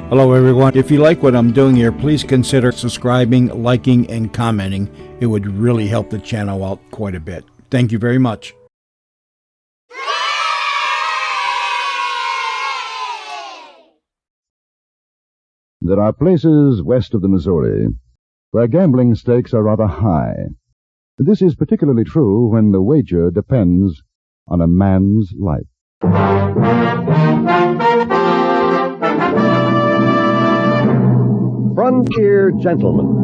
Hello everyone. If you like what I'm doing here, please consider subscribing, liking, and commenting. It would really help the channel out quite a bit. Thank you very much. There are places west of the Missouri where gambling stakes are rather high. This is particularly true when the wager depends on a man's life. Frontier Gentlemen.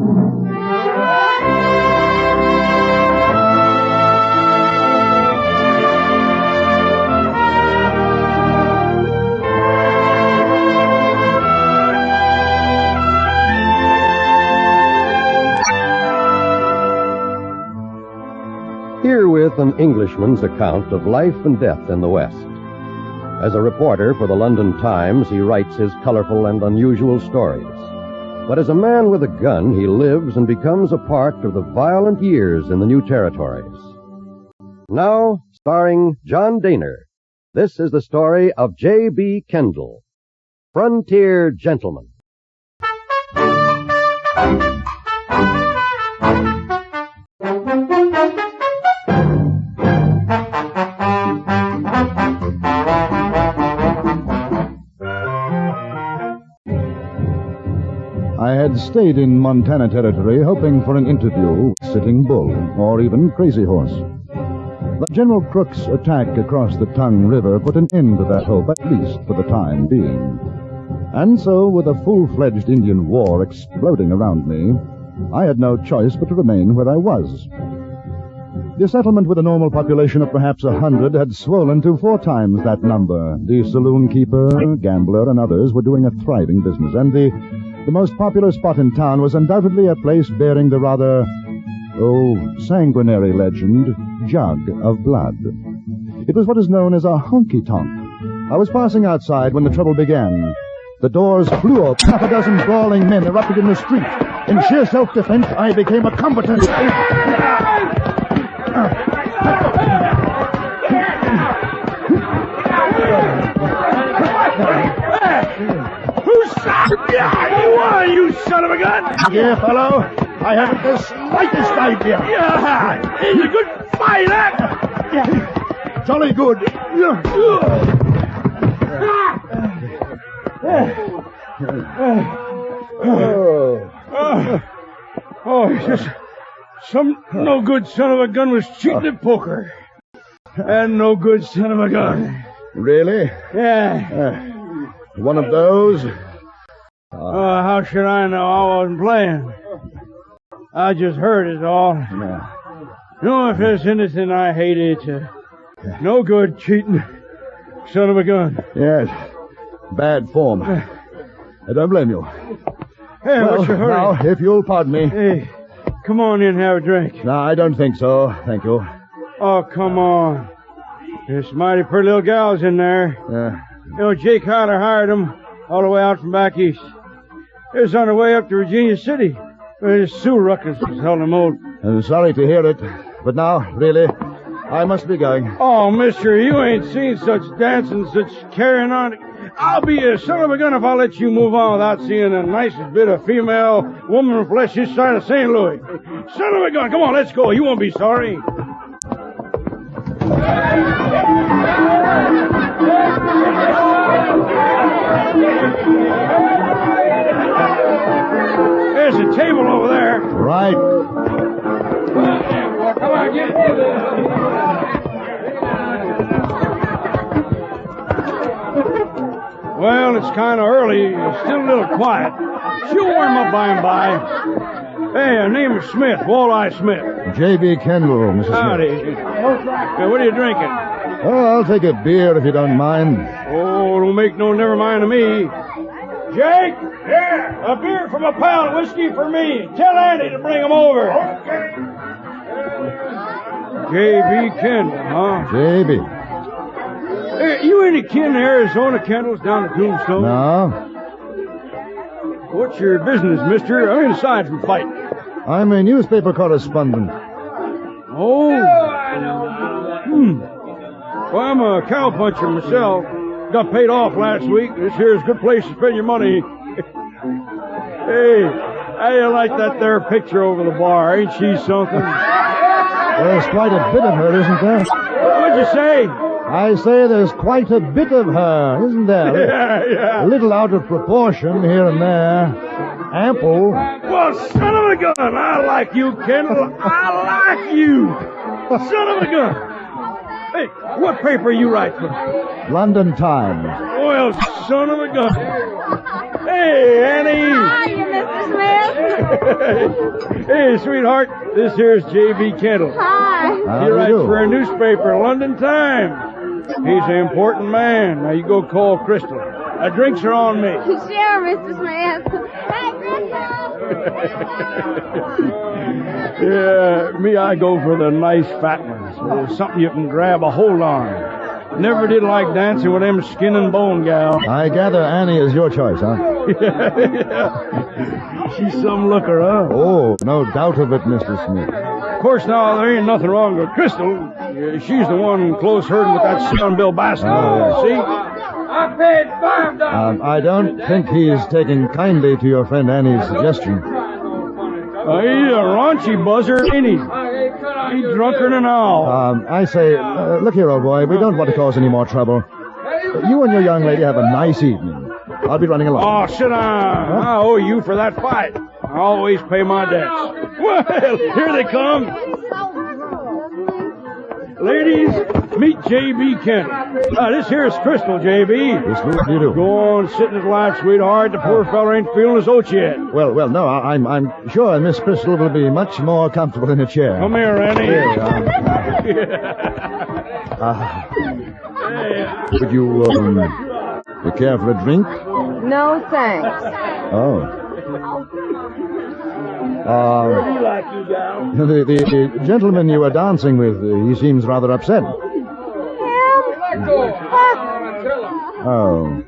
Herewith an Englishman's account of life and death in the West. As a reporter for the London Times, he writes his colorful and unusual stories. But as a man with a gun, he lives and becomes a part of the violent years in the new territories. Now, starring John Daner, this is the story of J.B. Kendall, Frontier Gentleman. I had stayed in Montana Territory hoping for an interview with Sitting Bull or even Crazy Horse. But General Crook's attack across the Tongue River put an end to that hope, at least for the time being. And so, with a full-fledged Indian war exploding around me, I had no choice but to remain where I was. The settlement, with a normal population of perhaps 100, had swollen to 4 times that number. The saloon keeper, gambler, and others were doing a thriving business, and the most popular spot in town was undoubtedly a place bearing the rather, sanguinary legend, Jug of Blood. It was what is known as a honky-tonk. I was passing outside when the trouble began. The doors flew open. Half a dozen brawling men erupted in the street. In sheer self-defense, I became a combatant. You son of a gun! Dear fellow, I haven't the slightest idea. Yeah, he's a good fighter! Yeah. Jolly good. Just some no good son of a gun was cheating at poker. And no good son of a gun. Really? Yeah. One of those? How should I know? I wasn't playing. I just heard it all. Yeah. If there's anything I hate, it's no good cheating son of a gun. Yes. Bad form. I don't blame you. Hey, what's your hurry? Now, if you'll pardon me. Hey, come on in and have a drink. No, I don't think so. Thank you. Oh, come on. There's mighty pretty little gals in there. Jake Hyler hired them all the way out from back east. It was on the way up to Virginia City, where the Sioux ruckus was held them old. I'm sorry to hear it, but now, really, I must be going. Oh, mister, you ain't seen such dancing, such carrying on. I'll be a son of a gun if I let you move on without seeing the nicest bit of female woman flesh this side of St. Louis. Son of a gun, come on, let's go. You won't be sorry. There's a table over there. Right. Well, come on, get it. Well, it's kind of early. It's still a little quiet. She'll warm up by and by. Hey, her name is Smith, Walleye Smith. J.B. Kendall, Mrs. Howdy. Smith. Hey, what are you drinking? Oh, I'll take a beer if you don't mind. Oh, don't make no never mind to me. Jake? Yeah? A beer from a pound, whiskey for me. Tell Andy to bring them over. Okay. J.B. Kendall, huh? J.B. Hey, you any kin to Arizona Kendalls down at Tombstone? No. What's your business, mister? I'm inside from fighting. I'm a newspaper correspondent. Oh. Well, I'm a cowpuncher myself. Got paid off last week. This here's a good place to spend your money. Hey, how you like that there picture over the bar? Ain't she something? There's quite a bit of her, isn't there? What'd you say? I say there's quite a bit of her, isn't there? Yeah. A little out of proportion here and there. Ample. Well, son of a gun, I like you, Kendall. I like you. Son of a gun. Hey, what paper you write for? London Times. Well, son of a gun. Hey, Annie. Hiya, Mr. Smith. Hey, sweetheart, this here's J.B. Kendall. Hi. How He do you writes do? for a newspaper, London Times. He's an important man. Now, you go call Crystal. Drinks are on me. Sure, Mr. Smith. Hey, Crystal. Yeah, me, I go for the nice fat ones. Something you can grab a hold on. Never did like dancing with them skin and bone gals. I gather Annie is your choice, huh? Yeah. She's some looker, huh? Oh, no doubt of it, Mr. Smith. Of course, now, there ain't nothing wrong with Crystal. She's the one close herding with that son Bill Baskin. Oh, See? I paid $5. I don't think he's taking kindly to your friend Annie's suggestion. He's a raunchy buzzer, ain't he? He's drunker than an owl. I say, look here, old boy, we don't want to cause any more trouble. You and your young lady have a nice evening. I'll be running along. Oh, sit down. I owe you for that fight. I always pay my debts. Well, here they come. Ladies, meet J.B. Kendall. This here's Crystal, J.B. Crystal, what do you do? Go on, sit in his lap, sweetheart. The poor fella ain't feeling his oats yet. Well, no, I'm sure Miss Crystal will be much more comfortable in a chair. Come here, Annie. Would you care for a drink? No, thanks. Oh. He like you, gal. The gentleman you were dancing with, he seems rather upset. Oh.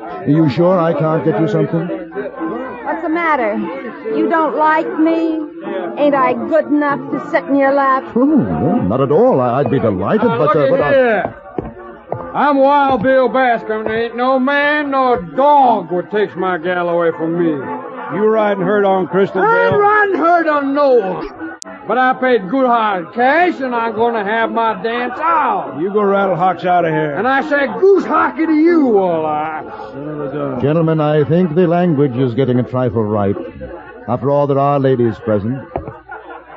Are you sure I can't get you something? What's the matter? You don't like me? Ain't I good enough to sit in your lap? Oh, no, not at all. I'd be delighted, but I'm Wild Bill Bascom. There ain't no man nor dog would take my gal away from me. You riding herd on Crystal, Bill? I'm riding herd on no one. But I paid good hard cash, and I'm going to have my dance out. You go rattle hocks out of here. And I say goose hockey to you, all I. Gentlemen, I think the language is getting a trifle ripe. After all, there are ladies present.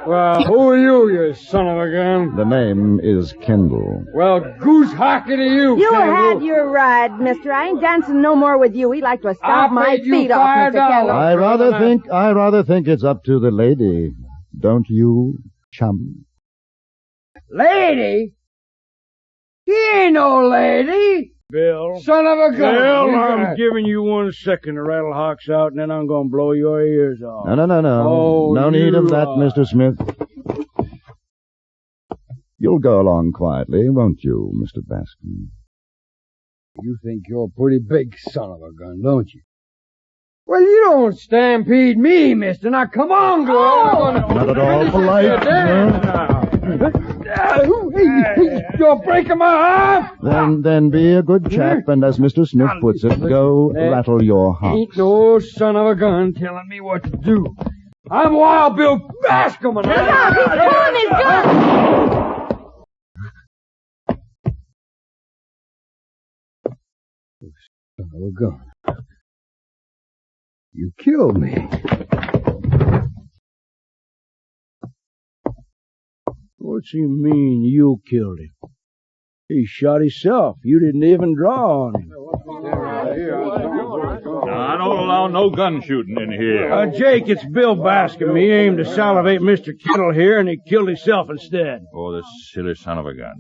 Well, who are you son of a gun? The name is Kendall. Well, goose hockey to you, You Kendall. had your ride, mister. I ain't dancing no more with you. He'd like to stomp my paid you feet off, Mr. $5. Kendall. I rather think it's up to the lady. Don't you, chum? Lady? He ain't no lady. Bill. Son of a gun. Bill, I'm giving you 1 second to rattle hocks out, and then I'm going to blow your ears off. No. Oh, no need of that, are. Mr. Smith. You'll go along quietly, won't you, Mr. Baskin? You think you're a pretty big son of a gun, don't you? Well, you don't stampede me, mister. Now, come on, girl. Not at all polite. You're breaking my arm. Then be a good chap, and as Mr. Smith puts it, go rattle your hocks. Ain't no son of a gun telling me what to do. I'm Wild Bill Bascom. He's pulling his gun. Son of a gun. You killed me. What's he mean you killed him? He shot himself. You didn't even draw on him. I don't allow no gun shooting in here. Jake, it's Bill Bascom. He aimed to salivate Mr. Kendall here, and he killed himself instead. Oh, this silly son of a gun.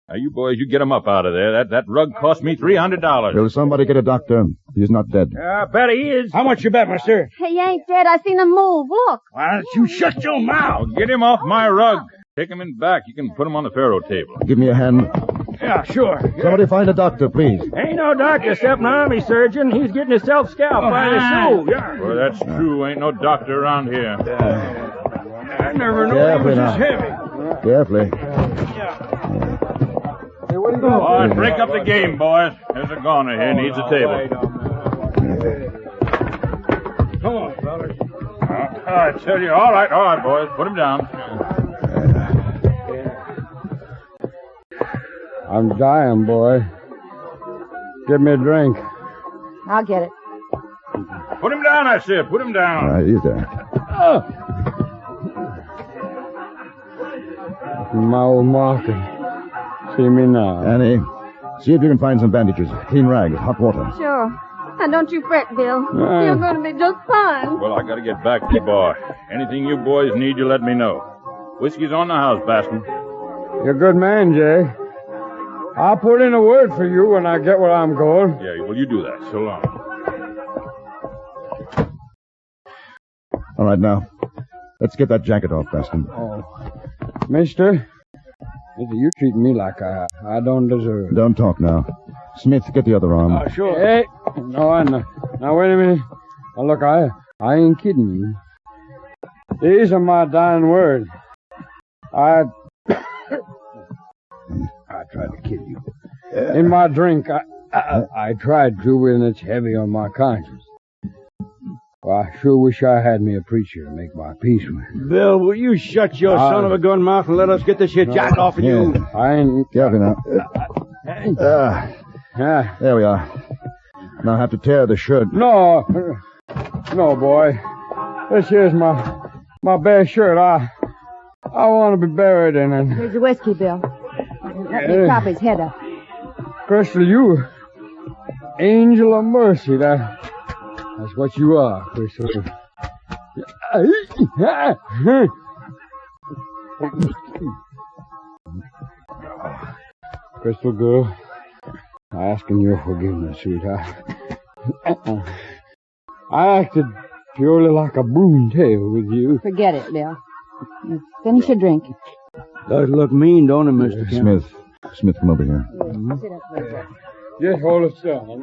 Now, you boys, you get him up out of there. That rug cost me $300. Will somebody get a doctor? He's not dead. I bet he is. How much you bet, mister? He ain't dead. I seen him move. Look. Why don't you shut your mouth? Now, get him off my rug. Take him in back. You can put him on the faro table. Give me a hand. Yeah, sure. Somebody find a doctor, please. Ain't no doctor except an army surgeon. He's getting himself scalped by the shoe. Yeah. Well, that's true. Ain't no doctor around here. I never knew he was this heavy. Carefully. All right, break up the game, boys. There's a goner here. Needs a table. I tell you, all right, boys, put him down. I'm dying, boy. Give me a drink. I'll get it. Put him down, I said. Put him down. All right, he's there. My old market. See me now. Annie, see if you can find some bandages, clean rags, hot water. Sure. And don't you fret, Bill. You're going to be just fine. Well, I gotta get back to you, boy. Anything you boys need, you let me know. Whiskey's on the house, Bascom. You're a good man, Jay. I'll put in a word for you when I get where I'm going. Yeah, well, you do that. So long. All right, now, let's get that jacket off, Bascom. Oh. Mister, you're treating me like I don't deserve. Don't talk now. Smith, get the other arm. Sure. Hey, no. Now, wait a minute. Now, look, I ain't kidding you. These are my dying words. I tried to kill you. In my drink, I tried to, and it's heavy on my conscience. Well, I sure wish I had me a preacher to make my peace with. Bill, will you shut your son of a gun mouth and let us get this here jacket off of you? I ain't... Careful now. There we are. Now I have to tear the shirt. No, boy. This here's my bare shirt. I want to be buried in it. Here's the whiskey, Bill. Let me prop his head up. Crystal, you angel of mercy. That's what you are, Crystal. Crystal girl, I'm asking your forgiveness, sweetheart. I acted purely like a boomtail with you. Forget it, Bill. Finish your drink. Does look mean, don't it, Mr. Kent? Smith, come over here. Sit up there. Just hold it still.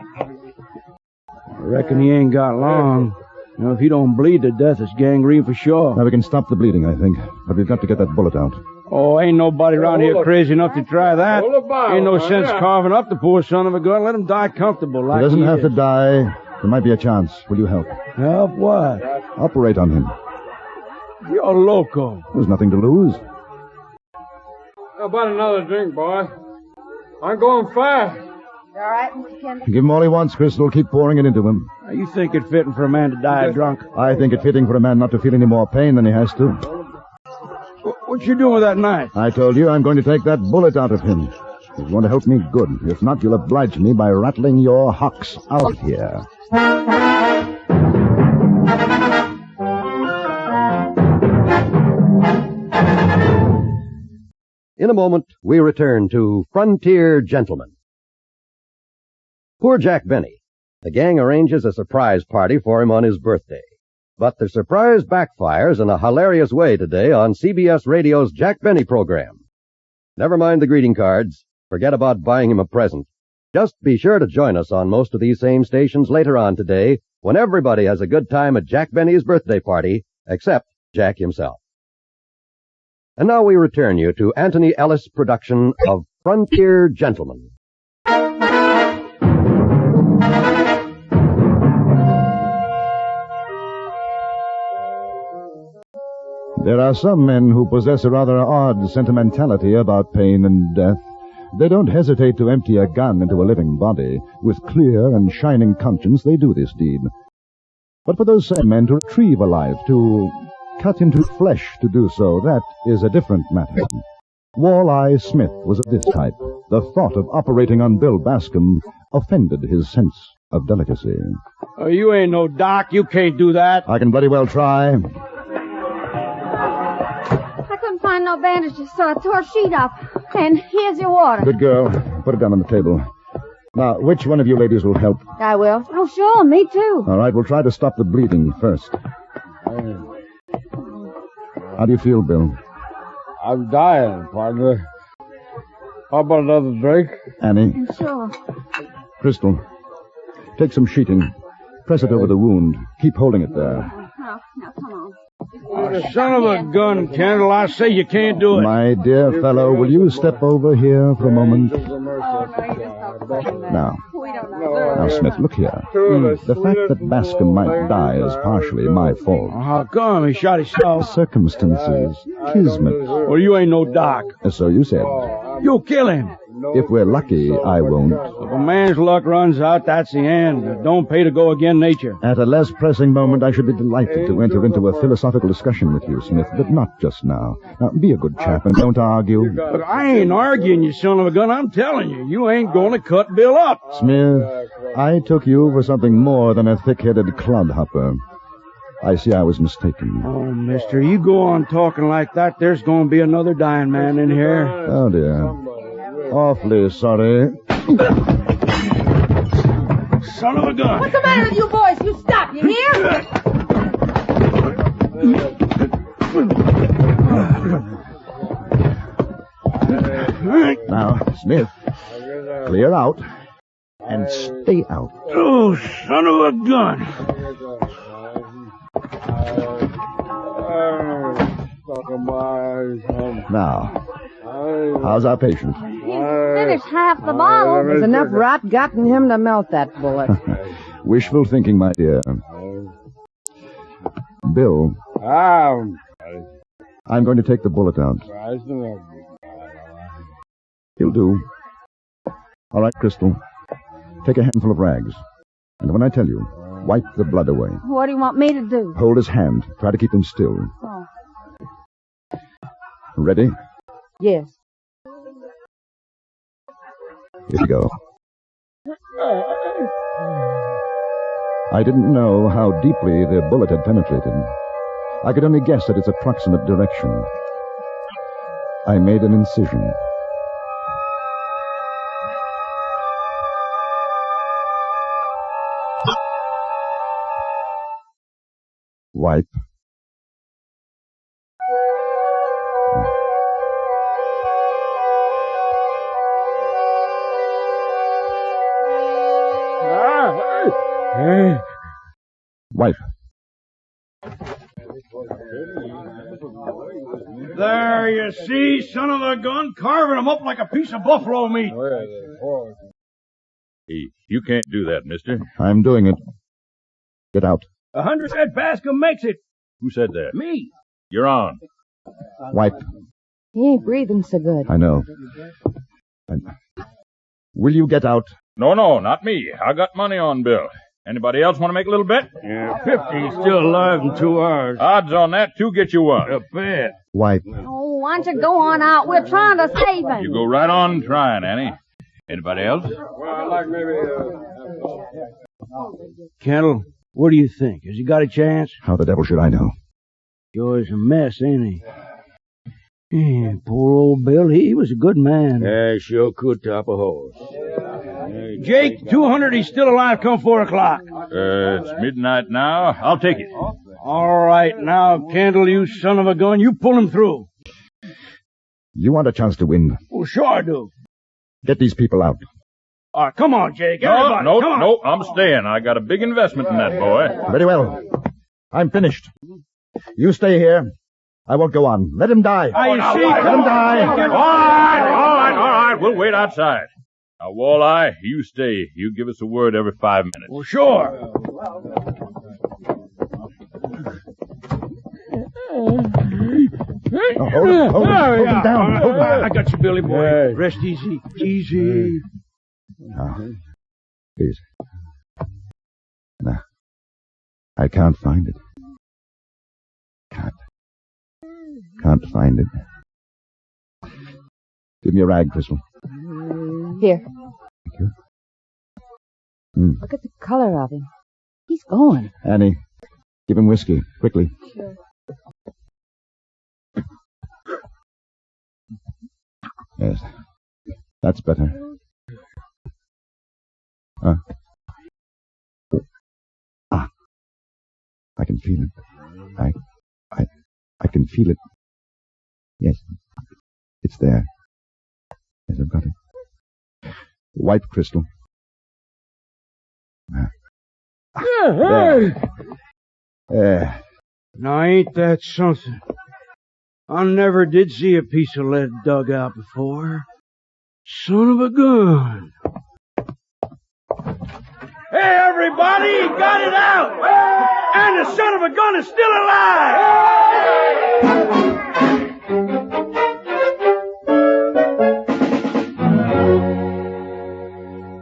I reckon he ain't got long. You know, if he don't bleed to death, it's gangrene for sure. Now we can stop the bleeding, I think. But we've got to get that bullet out. Oh, ain't nobody around here crazy enough to try that. Ain't no sense carving up the poor son of a gun. Let him die comfortable like He doesn't have to is. die. There might be a chance. Will you help? Help what? Operate on him. You're loco. There's nothing to lose. How about another drink, boy? I'm going fast. You all right, Mr. Kendall? Give him all he wants, Crystal. Keep pouring it into him. Now, you think it fitting for a man to die drunk? I think it fitting for a man not to feel any more pain than he has to. What you doing with that knife? I told you I'm going to take that bullet out of him. If you want to help me, good. If not, you'll oblige me by rattling your hocks out here. In a moment, we return to Frontier Gentlemen. Poor Jack Benny. The gang arranges a surprise party for him on his birthday. But the surprise backfires in a hilarious way today on CBS Radio's Jack Benny program. Never mind the greeting cards. Forget about buying him a present. Just be sure to join us on most of these same stations later on today when everybody has a good time at Jack Benny's birthday party, except Jack himself. And now we return you to Anthony Ellis' production of Frontier Gentlemen. There are some men who possess a rather odd sentimentality about pain and death. They don't hesitate to empty a gun into a living body. With clear and shining conscience, they do this deed. But for those same men to retrieve a life, to cut into flesh to do so, that is a different matter. Walleye Smith was of this type. The thought of operating on Bill Bascom offended his sense of delicacy. Oh, you ain't no doc. You can't do that. I can bloody well try. I couldn't find no bandages, so I tore a sheet up. And here's your water. Good girl. Put it down on the table. Now, which one of you ladies will help? I will. Oh, sure, me too. All right, we'll try to stop the bleeding first. How do you feel, Bill? I'm dying, partner. How about another drink? Annie, Sure. Crystal, take some sheeting. Press it over the wound. Keep holding it there. Now, come on. Son of a gun, Kendall. I say you can't do it. My dear fellow, will you step over here for a moment? Oh, no, you just don't fucking Now, We don't know. Now, Smith, look here. The fact that Bascom might die is partially my fault. How come he shot himself? Circumstances, kismet. Well, you ain't no doc. So you said. You'll kill him. If we're lucky, I won't. If a man's luck runs out, that's the end. It don't pay to go against nature. At a less pressing moment, I should be delighted to enter into a philosophical discussion with you, Smith, but not just now. Now, be a good chap and don't argue. But I ain't arguing, you son of a gun. I'm telling you, you ain't going to cut Bill up. Smith, I took you for something more than a thick-headed clodhopper. I see I was mistaken. Oh, mister, you go on talking like that, there's going to be another dying man in here. Oh, dear. Awfully sorry. Son of a gun. What's the matter with you boys? You stop, you hear? Now, Smith, clear out and stay out. Oh, son of a gun. Now, how's our patient? He's finished half the bottle. There's enough rot got in him to melt that bullet. Wishful thinking, my dear. Bill, I'm going to take the bullet out. He'll do. All right, Crystal. Take a handful of rags. And when I tell you, wipe the blood away. What do you want me to do? Hold his hand. Try to keep him still. Oh. Ready? Yes. Here we go. I didn't know how deeply the bullet had penetrated. I could only guess at its approximate direction. I made an incision. Wipe. Wipe. There you see, son of a gun, carving him up like a piece of buffalo meat. Hey, you can't do that, mister. I'm doing it. Get out. 100 said Bascom makes it. Who said that? Me. You're on. Wipe. He ain't breathing so good. I know. Will you get out? No, not me. I got money on Bill. Anybody else want to make a little bet? Yeah, 50. He's still alive in 2 hours. Odds on that, 2 get you 1. A bet. Wipe. Oh, why don't you go on out? We're trying to save him. You go right on trying, Annie. Anybody else? Well, I'd like maybe... Kendall, what do you think? Has he got a chance? How the devil should I know? Sure is a mess, ain't he? Yeah, poor old Bill, he was a good man. Yeah, sure could top a horse. Jake, 200, he's still alive come 4 o'clock. It's midnight now. I'll take it. All right, now, Kendall, you son of a gun, you pull him through. You want a chance to win. Well, sure I do. Get these people out. All right, come on, Jake, everybody, come on. No, I'm staying. I got a big investment in that boy. Very well. I'm finished. You stay here. I won't go on. Let him die. Let him die. All right. We'll wait outside. Now, Walleye, you stay. You give us a word every 5 minutes. Well, sure. Oh, hold him down. Hold him. I got you, Billy boy. Rest easy. Easy. Please. No. I can't find it. Can't find it. Give me a rag, Crystal. Here. Thank you. Look at the color of him. He's going. Annie, give him whiskey, quickly. Sure. Yes. That's better. I can feel it. I can feel it. Yes. It's there. Yes, I've got it. White crystal. There. Now, ain't that something? I never did see a piece of lead dug out before. Son of a gun. Hey, everybody, he got it out! And the son of a gun is still alive!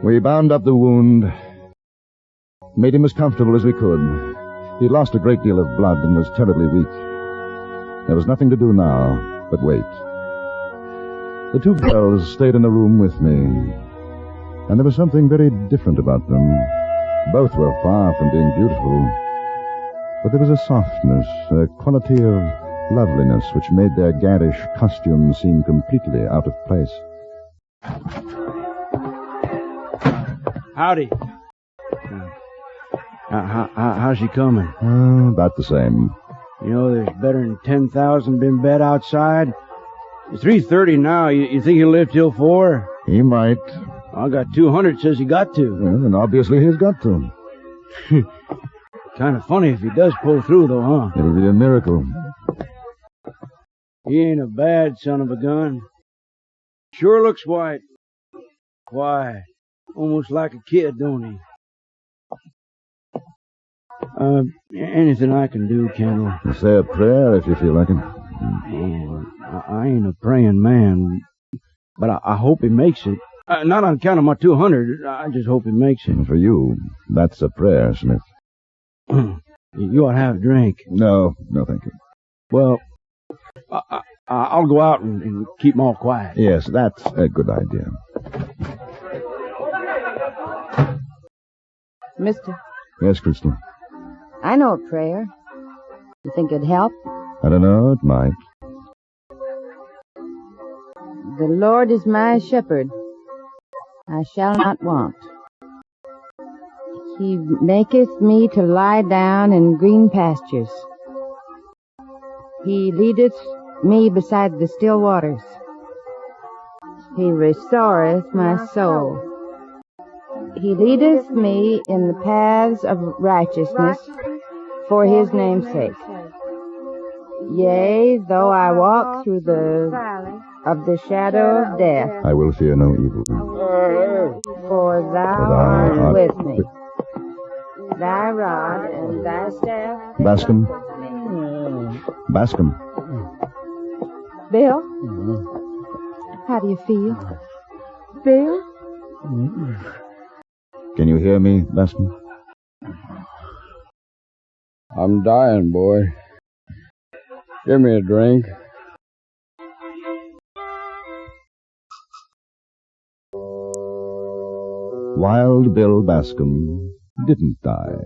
We bound up the wound, made him as comfortable as we could. He'd lost a great deal of blood and was terribly weak. There was nothing to do now but wait. The two girls stayed in the room with me, and there was something very different about them. Both were far from being beautiful, but there was a softness, a quality of loveliness which made their garish costumes seem completely out of place. Howdy. How's she coming? About the same. You know, there's better than 10,000 been bet outside. It's 3:30 now. You think he'll live till 4? He might. I got 200 says he got to. Well, then obviously he's got to. Kind of funny if he does pull through, though, huh? It'll be a miracle. He ain't a bad son of a gun. Sure looks white. Why, almost like a kid, don't he? Anything I can do, Kendall. Say a prayer if you feel like it. Oh, I ain't a praying man, but I hope he makes it. Not on account of my 200. I just hope he makes it. And for you, that's a prayer, Smith. You ought to have a drink. No, thank you. Well, I'll go out and keep 'em all quiet. Yes, that's a good idea. Mister, Yes, Crystal. I know a prayer. You think it'd help? I don't know, it might. The Lord is my shepherd. I shall not want. He maketh me to lie down in green pastures. He leadeth me beside the still waters. He restoreth my soul. He leadeth me in the paths of righteousness for his name's sake. Yea, though I walk through the valley of the shadow of death, I will fear no evil. for thou art with me. Thy rod and thy staff. Bascom. Bascom. Bill? How do you feel? Bill? Can you hear me, Bascom? I'm dying, boy. Give me a drink. Wild Bill Bascom didn't die.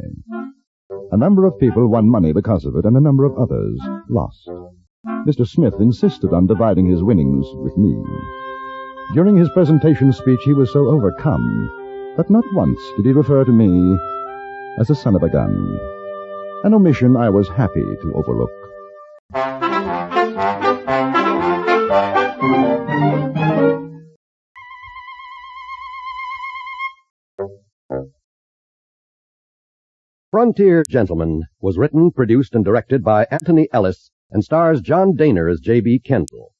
A number of people won money because of it, and a number of others lost. Mr. Smith insisted on dividing his winnings with me. During his presentation speech, he was so overcome that not once did he refer to me as a son of a gun, an omission I was happy to overlook. Frontier Gentleman was written, produced, and directed by Anthony Ellis and stars John Daner as J.B. Kendall.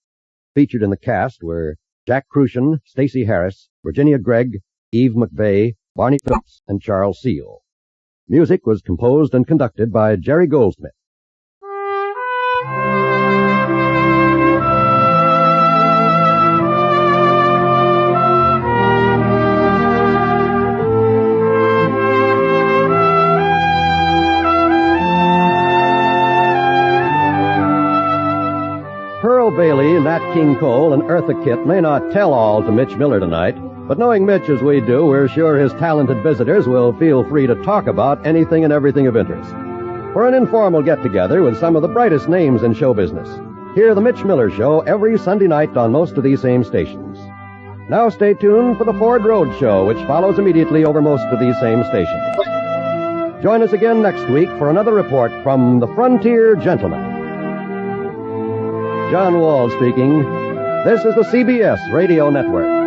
Featured in the cast were Jack Crucian, Stacey Harris, Virginia Gregg, Eve McVeigh, Barney Phillips, and Charles Seal. Music was composed and conducted by Jerry Goldsmith. Pearl Bailey, Nat King Cole, and Eartha Kitt may not tell all to Mitch Miller tonight, but knowing Mitch as we do, we're sure his talented visitors will feel free to talk about anything and everything of interest. For an informal get-together with some of the brightest names in show business, hear The Mitch Miller Show every Sunday night on most of these same stations. Now stay tuned for the Ford Road Show, which follows immediately over most of these same stations. Join us again next week for another report from the Frontier Gentleman. John Wall speaking. This is the CBS Radio Network.